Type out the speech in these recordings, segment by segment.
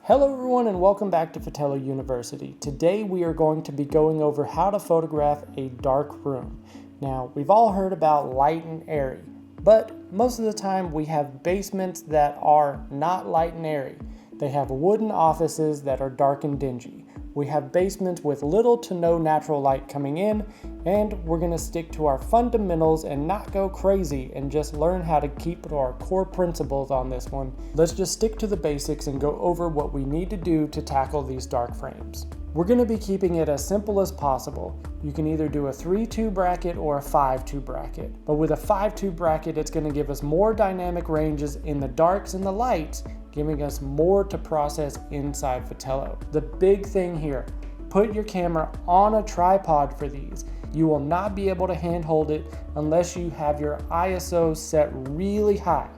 Hello everyone and welcome back to Fotello University. Today we are going to be going over how to photograph a dark room. Now, we've all heard about light and airy, but most of the time we have basements that are not light and airy. They have wooden offices that are dark and dingy. We have basements with little to no natural light coming in, and we're going to stick to our fundamentals and not go crazy and just learn how to keep to our core principles on this one. Let's just stick to the basics and go over what we need to do to tackle these dark frames. We're going to be keeping it as simple as possible. You can either do a 3-2 bracket or a 5-2 bracket. But with a 5-2 bracket, it's going to give us more dynamic ranges in the darks and the lights, giving us more to process inside Fotello. The big thing here, put your camera on a tripod for these. You will not be able to handhold it unless you have your ISO set really high.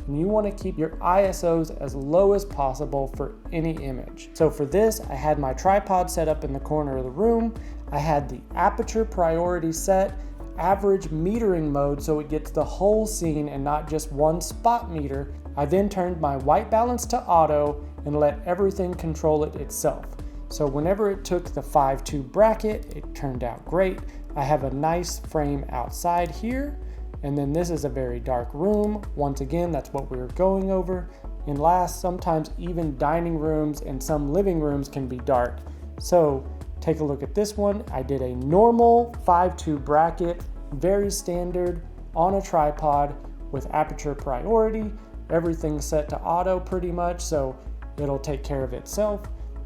And you want to keep your ISOs as low as possible for any image. So for this, I had my tripod set up in the corner of the room. I had the aperture priority set, average metering mode so it gets the whole scene and not just one spot meter. I then turned my white balance to auto and let everything control it itself. So whenever it took the 5-2 bracket, it turned out great. I have a nice frame outside here. And then this is a very dark room. Once again, that's what we were going over. And last, sometimes even dining rooms and some living rooms can be dark. So take a look at this one. I did a normal 5-2 bracket, very standard, on a tripod with aperture priority. Everything's set to auto pretty much, so it'll take care of itself.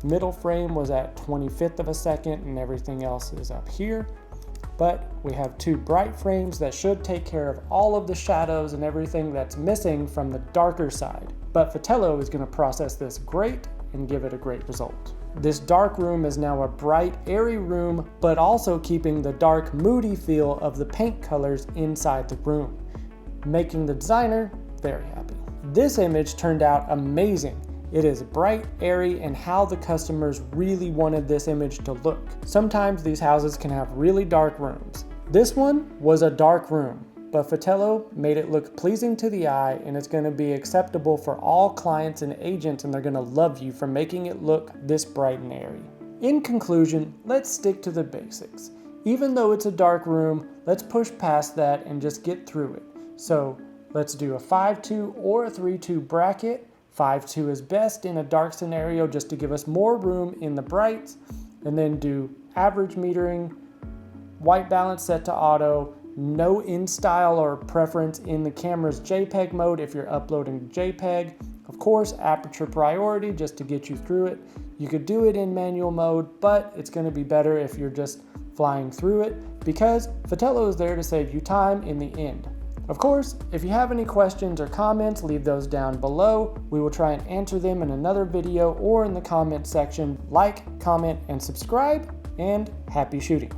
Middle frame was at 25th of a second and everything else is up here. But we have two bright frames that should take care of all of the shadows and everything that's missing from the darker side. But Fotello is going to process this great and give it a great result. This dark room is now a bright, airy room, but also keeping the dark, moody feel of the paint colors inside the room, making the designer very happy. This image turned out amazing. It is bright, airy, and how the customers really wanted this image to look. Sometimes these houses can have really dark rooms. This one was a dark room, but Fotello made it look pleasing to the eye, and it's going to be acceptable for all clients and agents, and they're going to love you for making it look this bright and airy. In conclusion, let's stick to the basics. Even though it's a dark room, let's push past that and just get through it. So let's do a 5-2 or a 3-2 bracket. 5-2 is best in a dark scenario just to give us more room in the brights, and then do average metering, white balance set to auto, no InStyle or preference in the camera's JPEG mode if you're uploading JPEG. Of course, aperture priority just to get you through it. You could do it in manual mode, but it's going to be better if you're just flying through it because Fotello is there to save you time in the end. Of course, if you have any questions or comments, leave those down below. We will try and answer them in another video or in the comment section. Like, comment, and subscribe, and happy shooting.